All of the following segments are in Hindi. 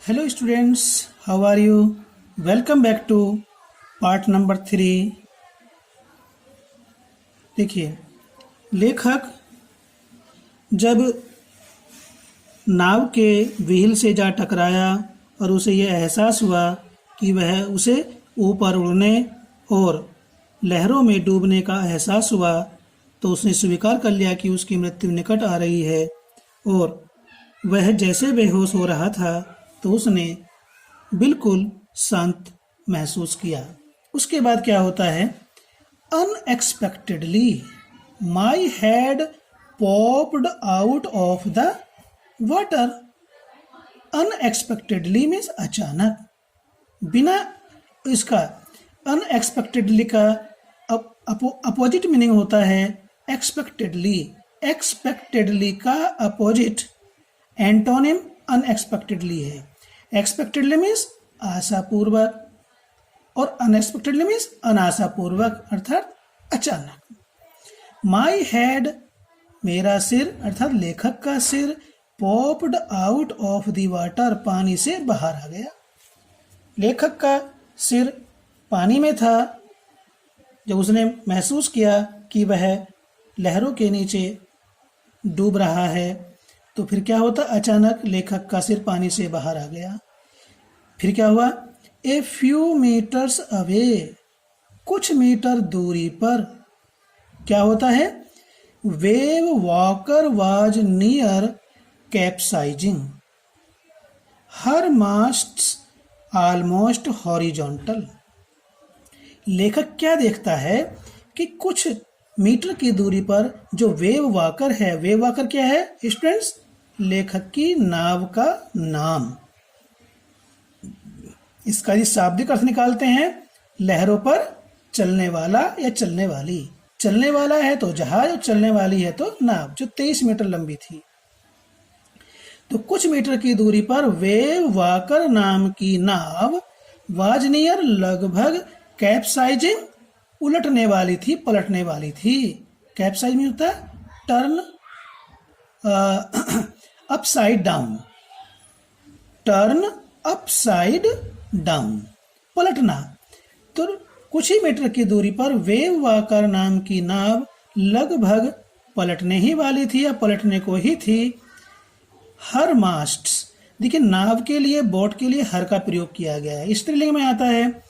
Hello students, how are you? Welcome back to part number 3। देखिए, लेखक जब नाव के व्हील से जा टकराया और उसे यह एहसास हुआ कि वह उसे ऊपर उड़ने और लहरों में डूबने का एहसास हुआ, तो उसने स्वीकार कर लिया कि उसकी मृत्यु निकट आ रही है। और वह जैसे बेहोश हो रहा था तो उसने बिल्कुल शांत महसूस किया। उसके बाद क्या होता है? Unexpectedly my head popped out of the water. Unexpectedly means अचानक, बिना इसका अनएक्सपेक्टेडली का अपोजिट मीनिंग होता है एक्सपेक्टेडली। एक्सपेक्टेडली का अपोजिट एंटोनिम अनएक्सपेक्टेडली है। एक्सपेक्टेडली मीन्स आशापूर्वक और अनएक्सपेक्टेडली मीन्स अनाशापूर्वक अर्थात अचानक। माई हेड मेरा सिर अर्थात लेखक का सिर popped out of the water पानी से बाहर आ गया। लेखक का सिर पानी में था जब उसने महसूस किया कि वह लहरों के नीचे डूब रहा है। तो फिर क्या होता? अचानक लेखक का सिर पानी से बाहर आ गया। फिर क्या हुआ? ए फ्यू मीटर्स अवे, कुछ मीटर दूरी पर क्या होता है? Wave walker was near capsizing, her masts almost horizontal. लेखक क्या देखता है कि कुछ मीटर की दूरी पर जो वेव वॉकर है, वेव वॉकर क्या है स्टूडेंट्स? लेखक की नाव का नाम। इसका यदि शाब्दिक अर्थ निकालते हैं, लहरों पर चलने वाला या चलने वाली। चलने वाला है तो जहाज और चलने वाली है तो नाव, जो 23 मीटर लंबी थी। तो कुछ मीटर की दूरी पर वेव वॉकर नाम की नाव वाज नियर लगभग कैप्साइजिंग, उलटने वाली थी, पलटने वाली थी। कैप्साइज में होता है turn upside down, turn upside down, पलटना। तो कुछ ही मीटर की दूरी पर वेव वॉकर नाम की नाव लगभग पलटने ही वाली थी या पलटने को ही थी। हर मास्ट्स, देखिए नाव के लिए, बोट के लिए हर का प्रयोग किया गया है, स्त्रीलिंग में आता है।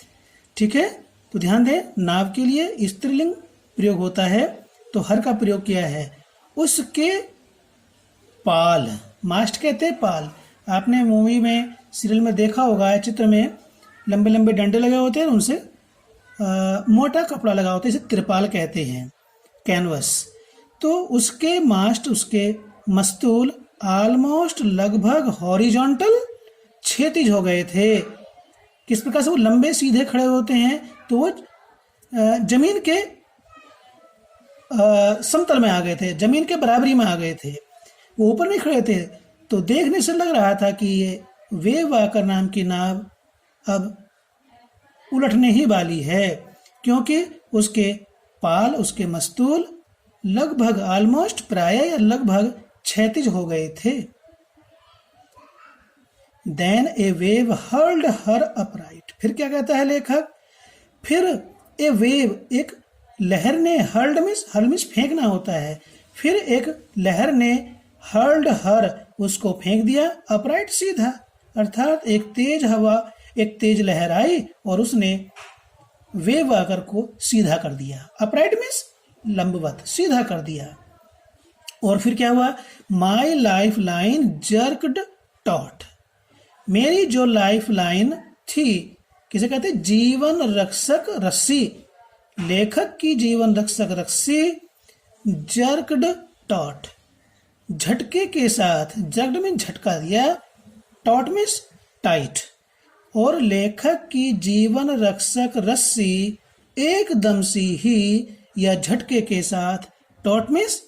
ठीक है, तो ध्यान दें, नाव के लिए स्त्रीलिंग प्रयोग होता है तो हर का प्रयोग किया है। उसके पाल, मास्ट कहते हैं पाल। आपने मूवी में, सीरियल में देखा होगा, चित्र में लंबे लंबे डंडे लगे होते हैं, उनसे मोटा कपड़ा लगा होता है, इसे तिरपाल कहते हैं, कैनवस। तो उसके मास्ट, उसके मस्तूल ऑलमोस्ट लगभग हॉरिजॉन्टल, क्षैतिज हो गए थे। किस प्रकार से? वो लंबे सीधे खड़े होते हैं तो वो जमीन के समतल में आ गए थे, जमीन के बराबरी में आ गए थे, वो ऊपर नहीं खड़े थे। तो देखने से लग रहा था कि ये वेव वॉकर नाम की नाव अब उलटने ही वाली है, क्योंकि उसके पाल, उसके मस्तूल लगभग ऑलमोस्ट, प्राय या लगभग क्षैतिज हो गए थे। देन ए वेव हर्ल्ड हर अपराइट। फिर क्या कहता है लेखक? फिर ए वेव, एक लहर ने, हर्ल्ड मीन्स फेंकना होता है। फिर एक लहर ने हर्ल्ड हर, उसको फेंक दिया, अपराइट सीधा, अर्थात एक तेज हवा, एक तेज लहर आई और उसने वेव वॉकर को सीधा कर दिया। अपराइट मीन्स लंबवत, सीधा कर दिया। और फिर क्या हुआ? माई लाइफ लाइन जर्कड टॉट, मेरी जो लाइफ लाइन थी, किसे कहते? जीवन रक्षक रस्सी। लेखक की जीवन रक्षक रस्सी जर्कड टॉट, झटके के साथ, जर्कड में झटका दिया, टॉट मीन्स टाइट। और लेखक की जीवन रक्षक रस्सी एकदम सी ही या झटके के साथ, टॉट मीन्स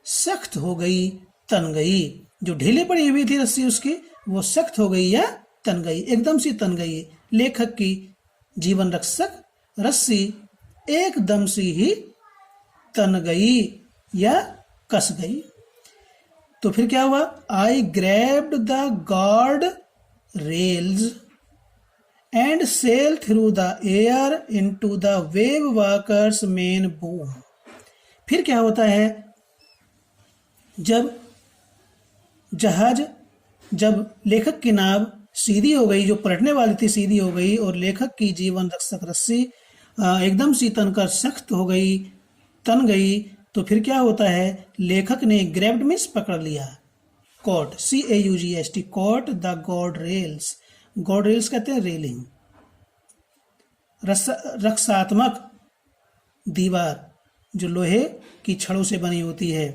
सख्त हो गई, तन गई। जो ढीली पड़ी हुई थी रस्सी उसकी, वो सख्त हो गई या तन गई, एकदम सी तन गई। लेखक की जीवन रक्षक रस्सी एकदम सी ही तन गई या कस गई। तो फिर क्या हुआ? I grabbed the guard rails and sail through the air into the wave walker's main boom। फिर क्या होता है, जब लेखक की नाव सीधी हो गई, जो पलटने वाली थी सीधी हो गई, और लेखक की जीवन रक्षक रस्सी एकदम सी तनकर सख्त हो गई, तन गई, तो फिर क्या होता है, लेखक ने ग्रैब्ड मीन्स पकड़ लिया, caught CAUGST caught the guard rails. Guard rails कहते हैं रेलिंग, रक्षात्मक दीवार जो लोहे की छड़ों से बनी होती है।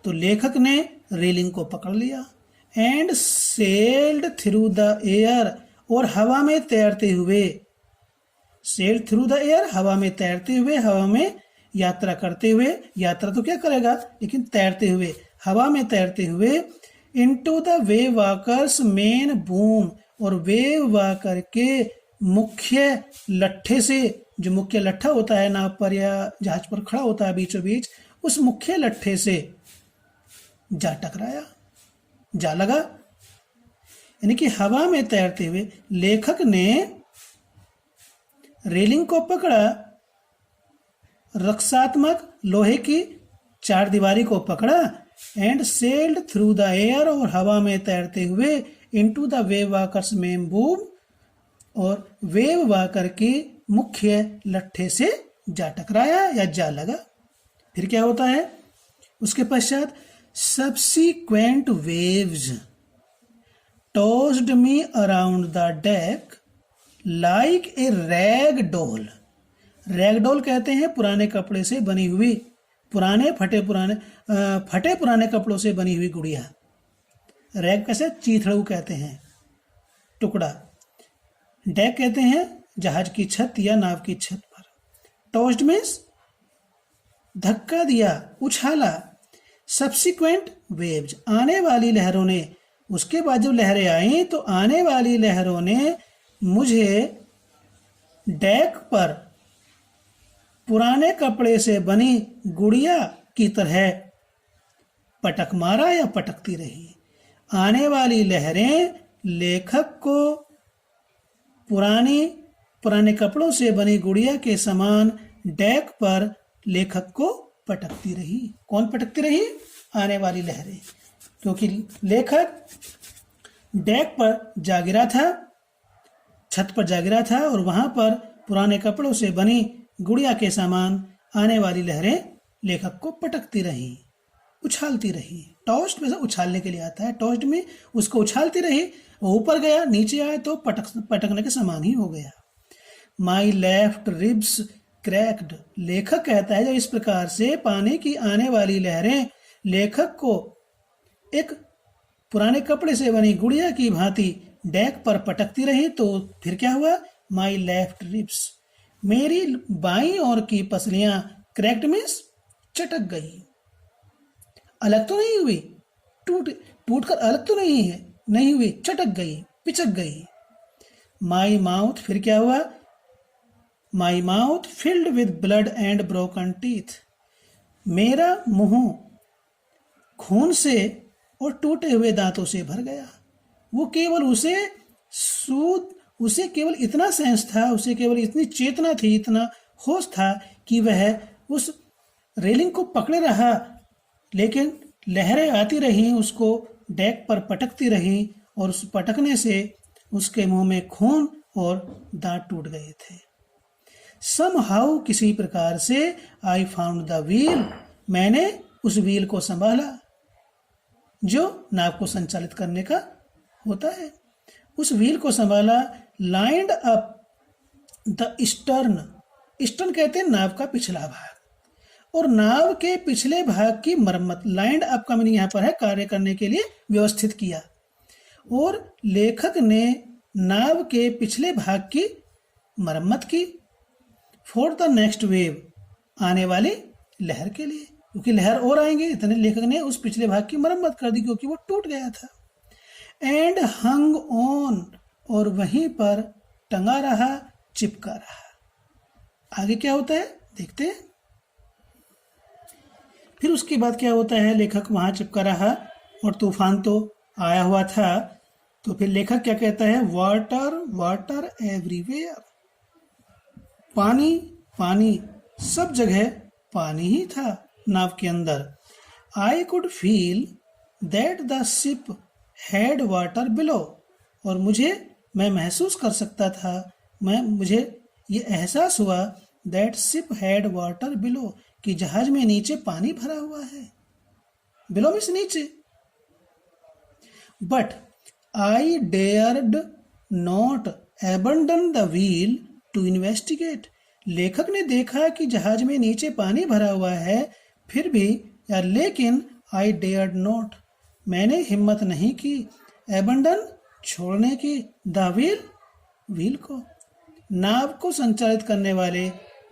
तो लेखक ने रेलिंग को पकड़ लिया, and sailed through the air, और हवा में तैरते हुए, सेल्ड थ्रू द एयर हवा में तैरते हुए, हवा में यात्रा करते हुए, यात्रा तो क्या करेगा लेकिन तैरते हुए, हवा में तैरते हुए, into the wave walkers main boom, और वेव वॉकर के मुख्य लट्ठे से, जो मुख्य लट्ठा होता है नाव पर या जहाज पर खड़ा होता है बीचों बीच, उस मुख्य लट्ठे से जा टकराया, जा लगा। यानी कि हवा में तैरते हुए लेखक ने रेलिंग को पकड़ा, रक्षात्मक लोहे की चार दीवारी को पकड़ा, and sailed through the air, और हवा में तैरते हुए, into the wave walkers main boom, और वेव वॉकर के मुख्य लट्ठे से जा टकराया या जा लगा। फिर क्या होता है उसके पश्चात, subsequent waves tossed me around the deck like a rag doll. Rag doll कहते हैं पुराने कपड़े से बनी हुई, फटे पुराने कपड़ों से बनी हुई गुड़िया। रैग कैसे, चीथड़ू कहते हैं, टुकड़ा। डेक कहते हैं जहाज की छत या नाव की छत पर। टॉस्ड मीन्स धक्का दिया, उछाला। सब्सिक्वेंट वेव्स, आने वाली लहरों ने, उसके बाद जब लहरें आई तो आने वाली लहरों ने मुझे डेक पर पुराने कपड़े से बनी गुड़िया की तरह पटक मारा या पटकती रही। आने वाली लहरें लेखक को पुराने कपड़ों से बनी गुड़िया के समान डेक पर लेखक को पटकती रही। कौन पटकती रही? आने वाली लहरें, क्योंकि लेखक डेक पर जा गिरा था, छत पर जा गिरा था, और वहां पर पुराने कपड़ों से बनी गुड़िया के समान आने वाली लहरें लेखक को पटकती रही, उछालती रही। टॉस्ट में से उछालने के लिए आता है, टॉस्ट में उसको उछालती रही, वो ऊपर गया, नीचे आए तो पटकने के समान ही हो गया। माई लेफ्ट रिब्स क्रैक्ड, लेखक कहता है जब इस प्रकार से पानी की आने वाली लहरें लेखक को एक पुराने कपड़े से बनी गुड़िया की भांति डेक पर पटकती रही, तो फिर क्या हुआ? माई लेफ्ट रिब्स, मेरी बाईं ओर की पसलियां, क्रैक्ड मीन्स चटक गई, अलग तो नहीं हुई, टूट कर अलग तो नहीं हुई, चटक गई, पिचक गई। माई माउथ, फिर क्या हुआ? My mouth filled with blood and broken teeth, मेरा मुंह खून से और टूटे हुए दांतों से भर गया। वो केवल उसे केवल इतना सेंस था, उसे केवल इतनी चेतना थी, इतना होश था कि वह उस रेलिंग को पकड़े रहा, लेकिन लहरें आती रहीं, उसको डेक पर पटकती रहीं, और उस पटकने से उसके मुंह में खून और दांत टूट गए थे। समहाउ, किसी प्रकार से, आई फाउंड द व्हील, मैंने उस व्हील को संभाला जो नाव को संचालित करने का होता है। उस व्हील को संभाला। लाइंड अप द स्टर्न कहते हैं नाव का पिछला भाग, और नाव के पिछले भाग की मरम्मत। लाइंड अप का मीनिंग यहाँ पर है कार्य करने के लिए व्यवस्थित किया, और लेखक ने नाव के पिछले भाग की मरम्मत की। फॉर द नेक्स्ट वेव, आने वाली लहर के लिए, क्योंकि लहर और आएंगे, इतने लेखक ने उस पिछले भाग की मरम्मत कर दी क्योंकि वो टूट गया था। एंड हंग ऑन, और वहीं पर टंगा रहा, चिपका रहा। आगे क्या होता है देखते हैं। फिर उसके बाद क्या होता है, लेखक वहां चिपका रहा और तूफान तो आया हुआ था, तो फिर लेखक क्या कहता है, वाटर वाटर एवरीवेयर, पानी पानी सब जगह पानी ही था नाव के अंदर। I could feel that the ship had water below, और मैं महसूस कर सकता था, मुझे ये एहसास हुआ that ship had water below, कि जहाज में नीचे पानी भरा हुआ है। बिलो मीन्स नीचे। But I dared not abandon the wheel to investigate, लेखक ने देखा कि जहाज में नीचे पानी भरा हुआ है, फिर भी या लेकिन आई डेयर्ड नॉट, मैंने हिम्मत नहीं की, एबंडन छोड़ने की, द व्हील व्हील को, नाव को संचालित करने वाले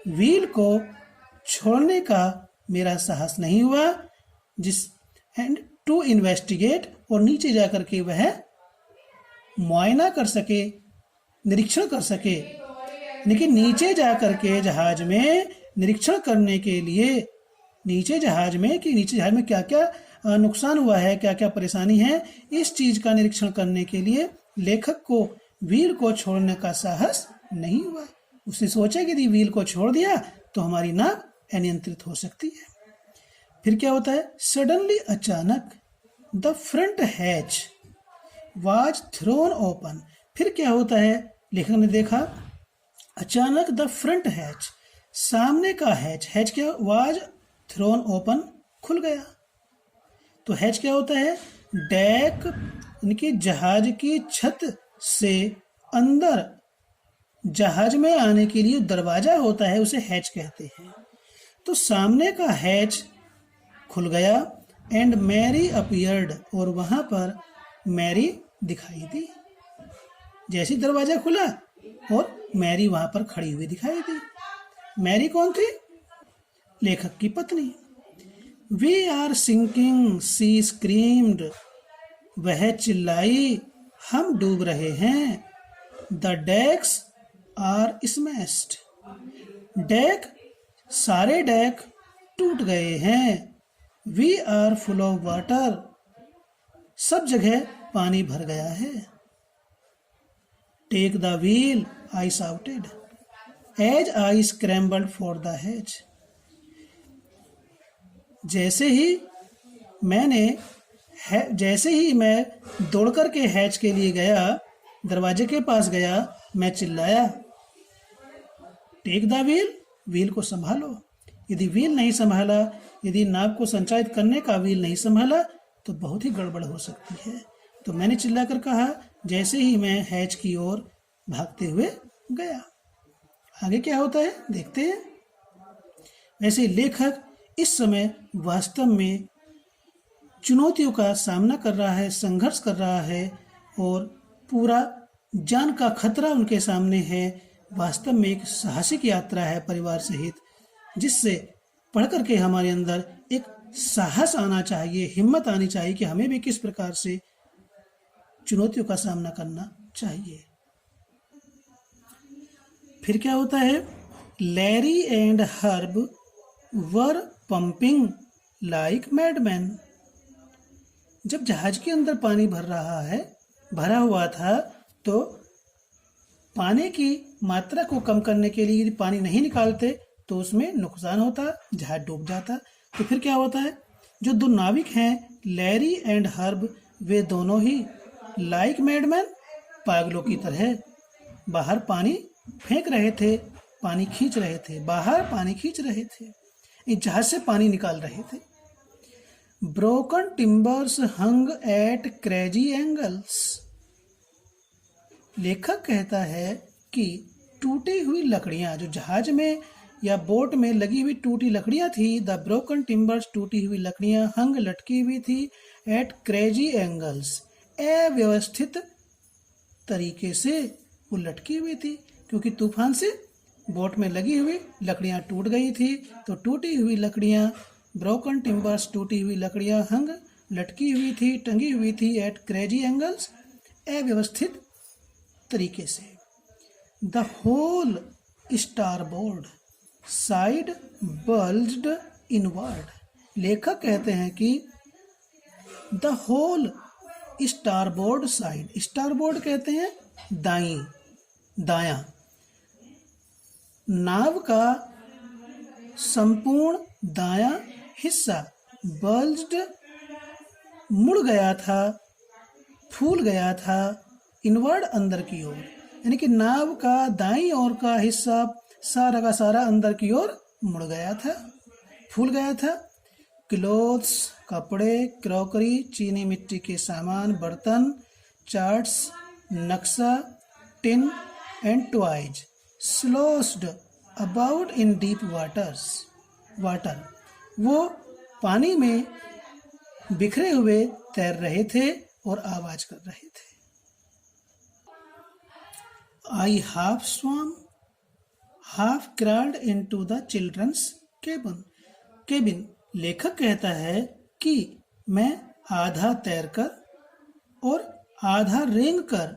व्हील को छोड़ने का मेरा साहस नहीं हुआ, जिस एंड टू इन्वेस्टिगेट, और नीचे जाकर के वह मुआयना कर सके, निरीक्षण कर सके, लेकिन नीचे जाकर के जहाज में निरीक्षण करने के लिए, नीचे जहाज में क्या क्या नुकसान हुआ है, क्या क्या परेशानी है, इस चीज का निरीक्षण करने के लिए लेखक को व्हील को छोड़ने का साहस नहीं हुआ। उसने सोचा कि यदि व्हील को छोड़ दिया तो हमारी नाव अनियंत्रित हो सकती है। फिर क्या होता है, सडनली अचानक the front hatch was thrown open, फिर क्या होता है, लेखक ने देखा अचानक द फ्रंट हैच, सामने का हैच क्या, वाज थ्रोन ओपन, खुल गया। तो हैच क्या होता है, डेक यानी जहाज की छत से अंदर जहाज में आने के लिए दरवाजा होता है, उसे हैच कहते हैं। तो सामने का हैच खुल गया, एंड मैरी अपीयर्ड, और वहां पर मैरी दिखाई दी। जैसे दरवाजा खुला और मैरी वहां पर खड़ी हुई दिखाई दी। मैरी कौन थी, लेखक की पत्नी। We are sinking, she screamed, वह चिल्लाई, हम डूब रहे हैं। The decks are smashed, deck सारे डेक टूट गए हैं। We are full of water, सब जगह पानी भर गया है। Take the wheel, I shouted as I scrambled for the hatch, जैसे ही मैं दौड़ करके हैच के लिए गया, दरवाजे के पास गया, मैं चिल्लाया, टेक द व्हील, व्हील को संभालो। यदि व्हील नहीं संभाला, यदि नाव को संचालित करने का व्हील नहीं संभाला तो बहुत ही गड़बड़ हो सकती है। तो मैंने चिल्लाकर कहा, जैसे ही मैं हैच की ओर भागते हुए गया। आगे क्या होता है देखते हैं। वैसे लेखक इस समय वास्तव में चुनौतियों का सामना कर रहा है, संघर्ष कर रहा है, और पूरा जान का खतरा उनके सामने है। वास्तव में एक साहसिक यात्रा है परिवार सहित, जिससे पढ़ करके हमारे अंदर एक साहस आना चाहिए, हिम्मत आनी चाहिए कि हमें भी किस प्रकार से चुनौतियों का सामना करना चाहिए। फिर क्या होता है, Larry and Herb were pumping like madman, जब जहाज के अंदर पानी भरा हुआ था, तो पानी की मात्रा को कम करने के लिए यदि पानी नहीं निकालते तो उसमें नुकसान होता, जहाज डूब जाता। तो फिर क्या होता है, जो दो नाविक हैं लैरी एंड हर्ब, वे दोनों ही लाइक मैडमैन, पागलों की तरह बाहर पानी फेंक रहे थे, पानी खींच रहे थे, बाहर पानी खींच रहे थे, इस जहाज से पानी निकाल रहे थे। ब्रोकन टिम्बर्स हंग एट क्रेजी एंगल्स, लेखक कहता है कि टूटी हुई लकड़ियां, जो जहाज में या बोट में लगी हुई टूटी लकड़ियां थी, द ब्रोकन टिम्बर्स, टूटी हुई लकड़ियां, हंग लटकी हुई थी, एट क्रेजी एंगल्स, अव्यवस्थित तरीके से वो लटकी हुई थी, क्योंकि तूफान से बोट में लगी हुई लकड़ियां टूट गई थी। तो टूटी हुई लकड़ियां, ब्रोकन टिम्बर्स, टूटी हुई लकड़ियां, हंग लटकी हुई थी, टंगी हुई थी, एट क्रेजी एंगल्स, अव्यवस्थित तरीके से। The whole starboard side bulged inward, लेखक कहते हैं कि the whole starboard side. Starboard कहते हैं दाई, दायां। नाव का संपूर्ण दायां हिस्सा बल्ज्ड, मुड़ गया था, फूल गया था, इनवर्ड, अंदर की ओर। यानी कि नाव का दाईं ओर का हिस्सा सारा का सारा अंदर की ओर मुड़ गया था, फूल गया था। क्लोथ्स, कपड़े, क्रॉकरी, चीनी मिट्टी के सामान, बर्तन, चार्ट्स, नक्शा, tin and toys sloshed about in deep water. वो पानी में बिखरे हुए तैर रहे थे और आवाज कर रहे थे। I half swam, half crawled into the children's cabin. लेखक कहता है कि मैं आधा तैरकर और आधा रेंगकर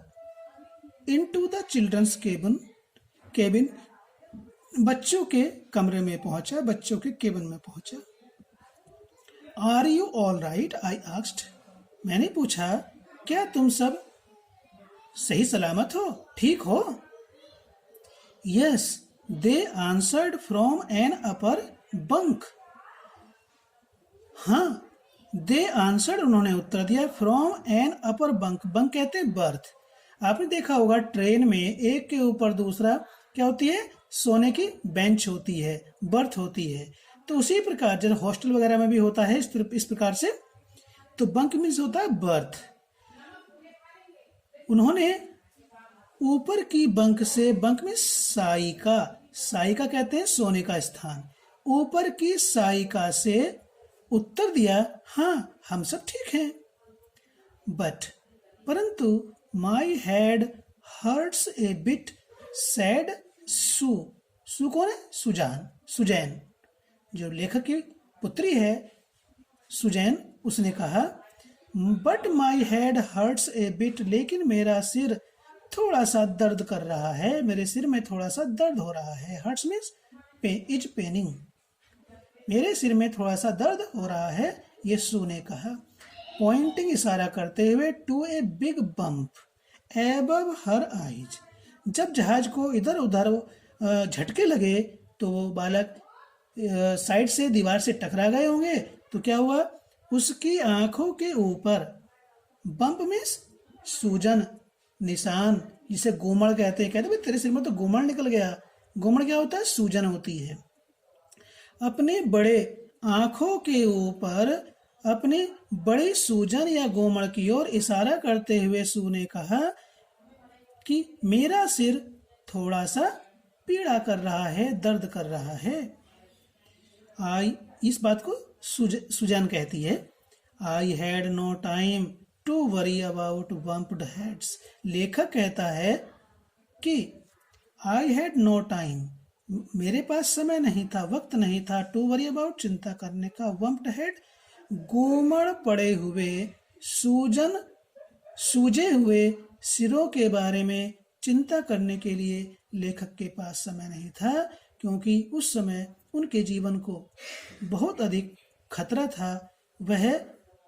इनटू द चिल्ड्रंस केबिन बच्चों के कमरे में पहुंचा, बच्चों के केबिन में पहुंचा। Are you all right? I asked. मैंने पूछा, क्या तुम सब सही सलामत हो, ठीक हो? Yes, they answered from an upper bunk. हाँ, दे आंसर्ड, उन्होंने उत्तर दिया, from an upper bunk. Bunk कहते हैं बर्थ। आपने देखा होगा ट्रेन में एक के ऊपर दूसरा क्या होती है, सोने की बेंच होती है, बर्थ होती है। तो उसी प्रकार जब हॉस्टल वगैरह में भी होता है इस प्रकार से, तो बंक मीन्स होता है बर्थ। उन्होंने ऊपर की बंक से, बंक में साइका कहते हैं सोने का स्थान, ऊपर की साइका से उत्तर दिया, हाँ हम सब ठीक हैं। बट, परंतु, my head hurts a bit sad. Sue कौन है? सुजैन, जो लेखक की पुत्री है सुजैन, उसने कहा, but my head hurts a bit, लेकिन मेरा सिर थोड़ा सा दर्द कर रहा है, मेरे सिर में थोड़ा सा दर्द हो रहा है। हर्ट्स मीन्स इज पेनिंग, मेरे सिर में थोड़ा सा दर्द हो रहा है, यीशु ने कहा, पॉइंटिंग, इशारा करते हुए, to a big bump above her eyes. जब जहाज को इधर उधर झटके लगे तो वो बालक साइड से दीवार से टकरा गए होंगे, तो क्या हुआ, उसकी आंखों के ऊपर, बम्प मीन्स सूजन, निशान, जिसे गोमड़ कहते हैं भाई तेरे सिर में तो गोमड़ निकल गया। गोमड़ क्या होता है? सूजन होती है। अपने बड़े आंखों के ऊपर अपने बड़ी सूजन या गोमड़ की ओर इशारा करते हुए सू ने कहा कि मेरा सिर थोड़ा सा पीड़ा कर रहा है, दर्द कर रहा है। इस बात को सुजैन कहती है, I had no time to worry about bumped heads. लेखक कहता है कि आई हैड नो टाइम, मेरे पास समय नहीं था, वक्त नहीं था, टू वरी अबाउट, चिंता करने का, बम्प्ड हेड, गोमड़ पड़े हुए, सूजे हुए सिरों के बारे में चिंता करने के लिए लेखक के पास समय नहीं था, क्योंकि उस समय उनके जीवन को बहुत अधिक खतरा था। वह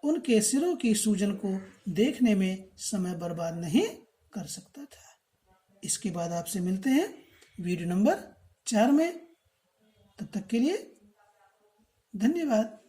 उनके सिरों की सूजन को देखने में समय बर्बाद नहीं कर सकता था। इसके बाद आपसे मिलते हैं वीडियो नंबर 4 में। तब तक के लिए धन्यवाद।